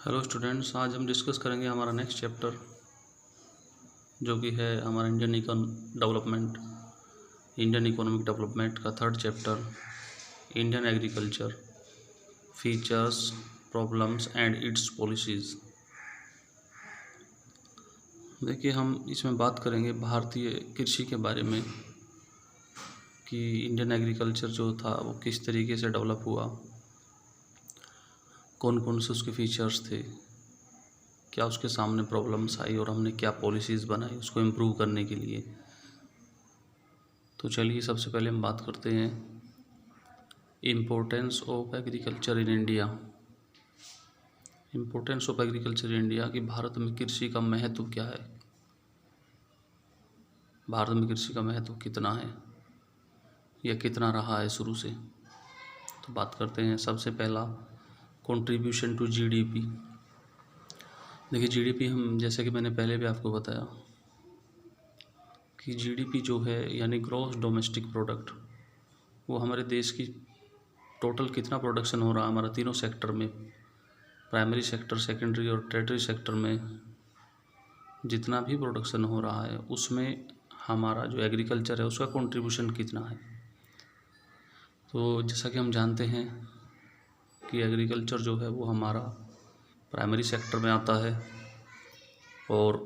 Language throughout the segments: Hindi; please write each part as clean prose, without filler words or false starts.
हेलो स्टूडेंट्स, आज हम डिस्कस करेंगे हमारा नेक्स्ट चैप्टर जो कि है हमारा इंडियन इकोनॉमिक डेवलपमेंट का third chapter, Indian agriculture features, problems and it's policies. देखिए, हम इसमें बात करेंगे भारतीय कृषि के बारे में कि इंडियन एग्रीकल्चर जो था वो किस तरीके से डेवलप हुआ, कौन कौन से उसके फीचर्स थे, क्या उसके सामने प्रॉब्लम्स आई और हमने क्या पॉलिसीज़ बनाई उसको इम्प्रूव करने के लिए। तो चलिए, सबसे पहले हम बात करते हैं importance of agriculture in India. Importance of agriculture in India कि भारत में कृषि का महत्व क्या है, भारत में कृषि का महत्व कितना है या कितना रहा है शुरू से। तो बात करते हैं सबसे पहला, कंट्रीब्यूशन टू जीडीपी। देखिए, जीडीपी हम जैसे कि मैंने पहले भी आपको बताया कि जीडीपी जो है यानी ग्रॉस डोमेस्टिक प्रोडक्ट, वो हमारे देश की टोटल कितना प्रोडक्शन हो रहा है हमारा तीनों सेक्टर में, प्राइमरी सेक्टर, सेकेंडरी और टर्टियरी सेक्टर में जितना भी प्रोडक्शन हो रहा है उसमें हमारा जो एग्रीकल्चर है उसका कंट्रीब्यूशन कितना है। तो जैसा कि हम जानते हैं कि एग्रीकल्चर जो है वो हमारा प्राइमरी सेक्टर में आता है और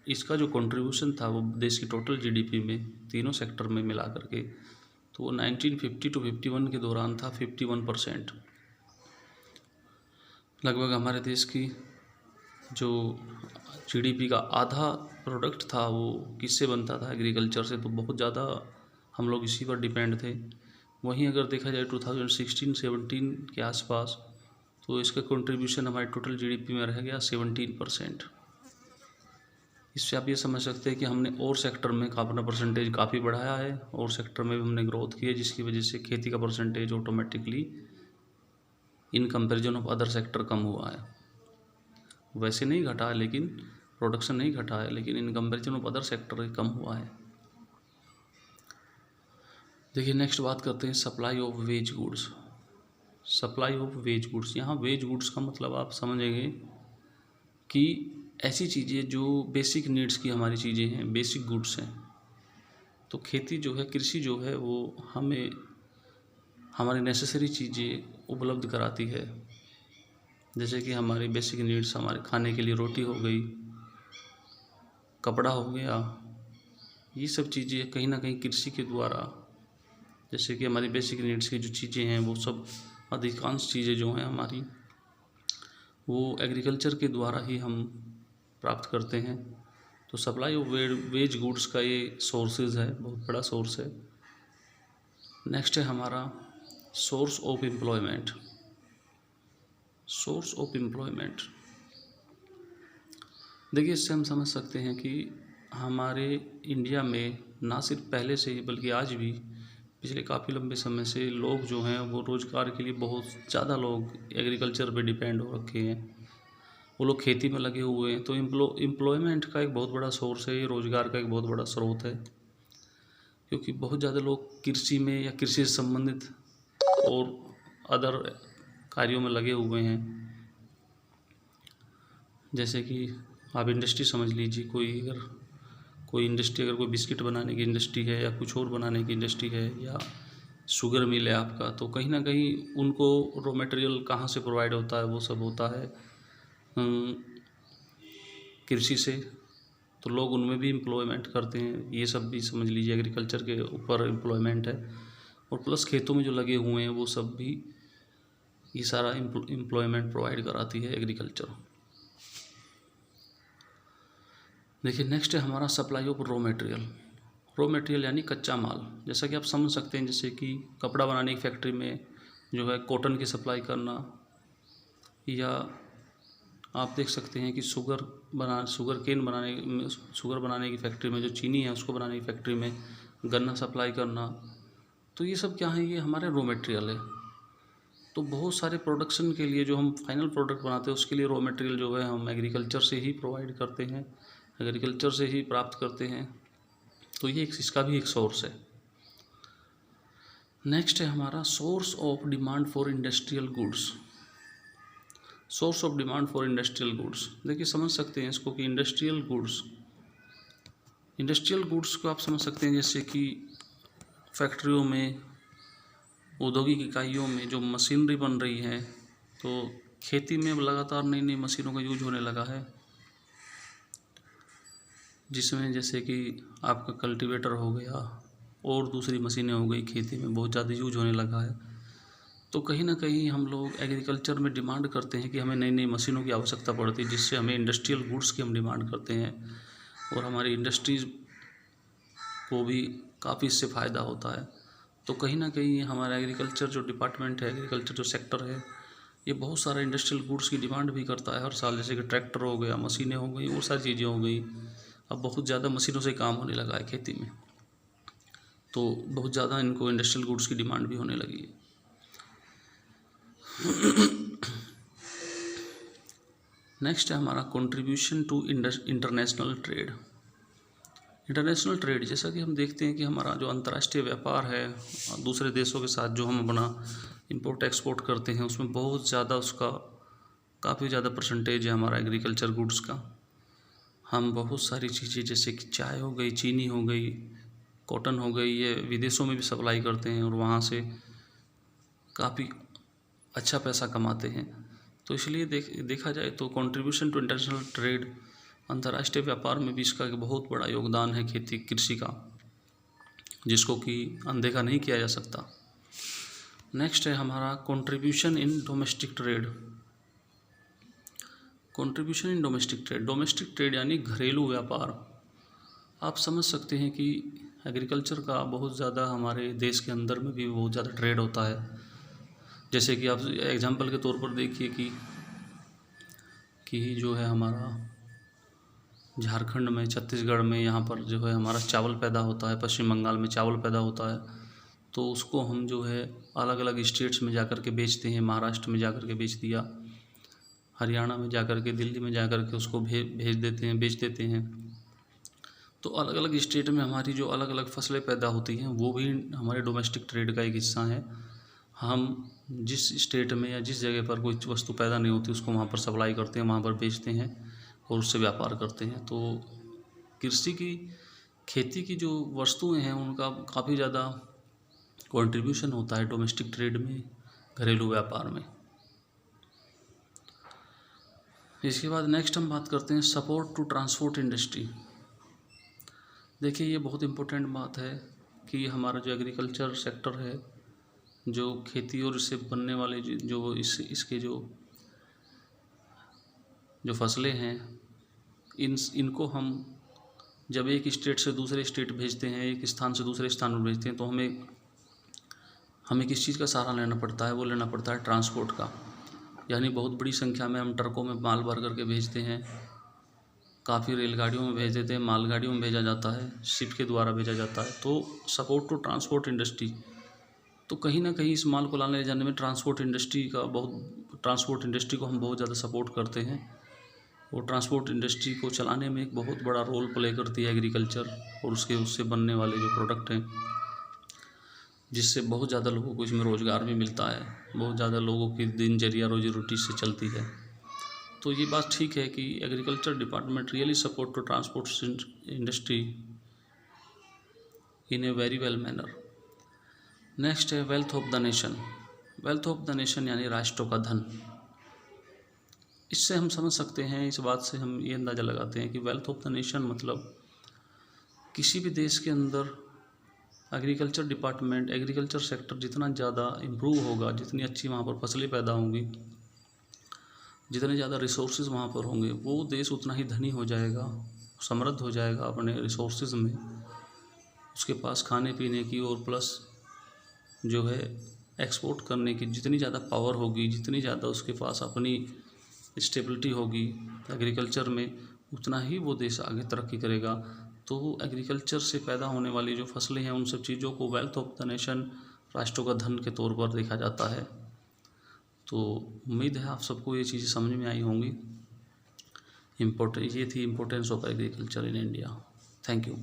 इसका जो कंट्रीब्यूशन था वो देश की टोटल जीडीपी में तीनों सेक्टर में मिला करके तो वो 1950 टू 51 के दौरान था 51%। लगभग हमारे देश की जो जीडीपी का आधा प्रोडक्ट था वो किससे बनता था, एग्रीकल्चर से। तो बहुत ज़्यादा हम लोग इसी पर डिपेंड थे। वहीं अगर देखा जाए 2016-17 के आसपास तो इसका कंट्रीब्यूशन हमारे टोटल जीडीपी में रह गया 17%। इससे आप ये समझ सकते हैं कि हमने और सेक्टर में अपना परसेंटेज काफ़ी बढ़ाया है और सेक्टर में भी हमने ग्रोथ की है, जिसकी वजह से खेती का percentage automatically in comparison of other sector कम हुआ है। वैसे नहीं घटा है, लेकिन प्रोडक्शन नहीं घटा है, लेकिन in comparison of other sector कम हुआ है। देखिए, नेक्स्ट बात करते हैं supply of wage goods. Supply of wage goods, यहाँ वेज गुड्स का मतलब आप समझेंगे कि ऐसी चीज़ें जो बेसिक नीड्स की हमारी चीज़ें हैं, बेसिक गुड्स हैं। तो खेती जो है, कृषि जो है वो हमें हमारी नेसेसरी चीज़ें उपलब्ध कराती है। जैसे कि हमारी बेसिक नीड्स, हमारे खाने के लिए रोटी हो गई, कपड़ा हो गया, ये सब चीज़ें कहीं ना कहीं कृषि के द्वारा, जैसे कि हमारी बेसिक नीड्स की जो चीज़ें हैं वो सब अधिकांश चीज़ें जो हैं हमारी वो एग्रीकल्चर के द्वारा ही हम प्राप्त करते हैं। तो सप्लाई ऑफ वेज गुड्स का ये सोर्सेज है, बहुत बड़ा सोर्स है। नेक्स्ट है हमारा source of employment. Source of employment, देखिए, इससे हम समझ सकते हैं कि हमारे इंडिया में ना सिर्फ पहले से ही बल्कि आज भी पिछले काफ़ी लंबे समय से लोग जो हैं वो रोज़गार के लिए बहुत ज़्यादा लोग एग्रीकल्चर पे डिपेंड हो रखे हैं। वो लोग खेती में लगे हुए हैं। तो एम्प्लॉयमेंट का एक बहुत बड़ा सोर्स है, ये रोज़गार का एक बहुत बड़ा स्रोत है, क्योंकि बहुत ज़्यादा लोग कृषि में या कृषि से संबंधित और अदर कार्यों में लगे हुए हैं। जैसे कि आप इंडस्ट्री समझ लीजिए, कोई इंडस्ट्री, अगर कोई बिस्किट बनाने की इंडस्ट्री है या कुछ और बनाने की इंडस्ट्री है या शुगर मिल है आपका, तो कहीं ना कहीं उनको रॉ मटेरियल कहाँ से प्रोवाइड होता है, वो सब होता है कृषि से। तो लोग उनमें भी एम्प्लॉयमेंट करते हैं। ये सब भी समझ लीजिए एग्रीकल्चर के ऊपर एम्प्लॉयमेंट है। और प्लस खेतों में जो लगे हुए हैं वो सब भी, ये सारा एम्प्लॉयमेंट प्रोवाइड कराती है एग्रीकल्चर। देखिए, नेक्स्ट है हमारा supply of raw material. Raw material यानी कच्चा माल। जैसा कि आप समझ सकते हैं, जैसे कि कपड़ा बनाने की फैक्ट्री में जो है कॉटन की सप्लाई करना, या आप देख सकते हैं कि शुगर बनाने की फैक्ट्री में जो चीनी है उसको बनाने की फैक्ट्री में गन्ना सप्लाई करना। तो ये सब क्या है, ये हमारे रॉ मटेरियल है। तो बहुत सारे प्रोडक्शन के लिए जो हम फाइनल प्रोडक्ट बनाते हैं उसके लिए रॉ मटेरियल जो है हम एग्रीकल्चर से ही प्रोवाइड करते हैं, एग्रीकल्चर से ही प्राप्त करते हैं। तो ये इसका भी एक सोर्स है। नेक्स्ट है हमारा source of demand for industrial goods. Source of demand for industrial goods, देखिए समझ सकते हैं इसको कि इंडस्ट्रियल गुड्स को आप समझ सकते हैं जैसे कि फैक्ट्रियों में, औद्योगिक इकाइयों में जो मशीनरी बन रही है, तो खेती में अब लगातार नई नई मशीनों का यूज होने लगा है, जिसमें जैसे कि आपका कल्टीवेटर हो गया और दूसरी मशीनें हो गई, खेती में बहुत ज़्यादा यूज होने लगा है। तो कहीं ना कहीं हम लोग एग्रीकल्चर में डिमांड करते हैं कि हमें नई नई मशीनों की आवश्यकता पड़ती है, जिससे हमें इंडस्ट्रियल गुड्स की हम डिमांड करते हैं और हमारी इंडस्ट्रीज़ को भी काफ़ी इससे फ़ायदा होता है। तो कहीं ना कहीं हमारा एग्रीकल्चर जो डिपार्टमेंट है, एग्रीकल्चर जो सेक्टर है, ये बहुत सारा इंडस्ट्रियल गुड्स की डिमांड भी करता है हर साल, जैसे कि ट्रैक्टर हो गया, मशीनें हो गई और सारी चीज़ें हो गई। अब बहुत ज़्यादा मशीनों से काम होने लगा है खेती में, तो बहुत ज़्यादा इनको इंडस्ट्रियल गुड्स की डिमांड भी होने लगी है। नेक्स्ट है हमारा contribution to international trade. International trade, जैसा कि हम देखते हैं कि हमारा जो अंतर्राष्ट्रीय व्यापार है, दूसरे देशों के साथ जो हम अपना इंपोर्ट एक्सपोर्ट करते हैं, उसमें बहुत ज़्यादा उसका काफ़ी ज़्यादा परसेंटेज है हमारा एग्रीकल्चर गुड्स का। हम बहुत सारी चीज़ें जैसे कि चाय हो गई, चीनी हो गई, कॉटन हो गई, ये विदेशों में भी सप्लाई करते हैं और वहाँ से काफ़ी अच्छा पैसा कमाते हैं। तो इसलिए देखा जाए तो कंट्रीब्यूशन टू इंटरनेशनल ट्रेड, अंतर्राष्ट्रीय व्यापार में भी इसका एक बहुत बड़ा योगदान है खेती कृषि का, जिसको कि अनदेखा नहीं किया जा सकता। नेक्स्ट है हमारा contribution in domestic trade. Contribution in domestic trade यानी घरेलू व्यापार। आप समझ सकते हैं कि एग्रीकल्चर का बहुत ज़्यादा हमारे देश के अंदर में भी बहुत ज़्यादा ट्रेड होता है। जैसे कि आप एग्जांपल के तौर पर देखिए कि जो है हमारा झारखंड में, छत्तीसगढ़ में, यहाँ पर जो है हमारा चावल पैदा होता है, पश्चिम बंगाल में चावल पैदा होता है, तो उसको हम जो है अलग अलग स्टेट्स में जाकर के बेचते हैं। महाराष्ट्र में जाकर के बेच दिया, हरियाणा में जाकर के, दिल्ली में जाकर के उसको भेज देते हैं, बेच देते हैं। तो अलग अलग स्टेट में हमारी जो अलग अलग फसलें पैदा होती हैं, वो भी हमारे डोमेस्टिक ट्रेड का एक हिस्सा है। हम जिस स्टेट में या जिस जगह पर कोई वस्तु पैदा नहीं होती, उसको वहाँ पर सप्लाई करते हैं, वहाँ पर बेचते हैं और उससे व्यापार करते हैं। तो कृषि की, खेती की जो वस्तुएं हैं, उनका काफ़ी ज़्यादा कंट्रीब्यूशन होता है डोमेस्टिक ट्रेड में, घरेलू व्यापार में। इसके बाद नेक्स्ट हम बात करते हैं सपोर्ट टू ट्रांसपोर्ट इंडस्ट्री। देखिए ये बहुत इम्पोर्टेंट बात है कि हमारा जो एग्रीकल्चर सेक्टर है, जो खेती और इससे बनने वाले जो इसके जो फसलें हैं, इनको हम जब एक स्टेट से दूसरे स्टेट भेजते हैं, एक स्थान से दूसरे स्थान में भेजते हैं, तो हमें किस चीज़ का सहारा लेना पड़ता है? वो लेना पड़ता है ट्रांसपोर्ट का। यानी बहुत बड़ी संख्या में हम ट्रकों में माल भर करके भेजते हैं, काफ़ी रेलगाड़ियों में भेज देते हैं, मालगाड़ियों में भेजा जाता है, शिप के द्वारा भेजा जाता है। तो सपोर्ट टू ट्रांसपोर्ट इंडस्ट्री, तो कहीं ना कहीं इस माल को लाने ले जाने में ट्रांसपोर्ट इंडस्ट्री को हम बहुत ज़्यादा सपोर्ट करते हैं। और ट्रांसपोर्ट इंडस्ट्री को चलाने में एक बहुत बड़ा रोल प्ले करती है एग्रीकल्चर और उससे बनने वाले जो प्रोडक्ट हैं, जिससे बहुत ज़्यादा लोगों को इसमें रोज़गार भी मिलता है, बहुत ज़्यादा लोगों की दिनचर्या रोजी रोटी से चलती है। तो ये बात ठीक है कि agriculture department really support to transport industry in a very well manner. Next है wealth of the nation. Wealth of the nation यानी राष्ट्रों का धन। इससे हम समझ सकते हैं, इस बात से हम ये अंदाज़ा लगाते हैं कि वेल्थ ऑफ द नेशन मतलब किसी भी देश के अंदर एग्रीकल्चर डिपार्टमेंट, एग्रीकल्चर सेक्टर जितना ज़्यादा इम्प्रूव होगा, जितनी अच्छी वहाँ पर फसलें पैदा होंगी, जितने ज़्यादा रिसोर्सेज वहाँ पर होंगे, वो देश उतना ही धनी हो जाएगा, समृद्ध हो जाएगा अपने रिसोर्सेज में। उसके पास खाने पीने की और प्लस जो है एक्सपोर्ट करने की जितनी ज़्यादा पावर होगी, जितनी ज़्यादा उसके पास अपनी स्टेबिलिटी होगी एग्रीकल्चर में, उतना ही वो देश आगे तरक्की करेगा। तो एग्रीकल्चर से पैदा होने वाली जो फसलें हैं, उन सब चीज़ों को वेल्थ ऑफ द नेशन, राष्ट्रों का धन के तौर पर देखा जाता है। तो उम्मीद है आप सबको ये चीज़ें समझ में आई होंगी। ये थी importance of agriculture in India. Thank you.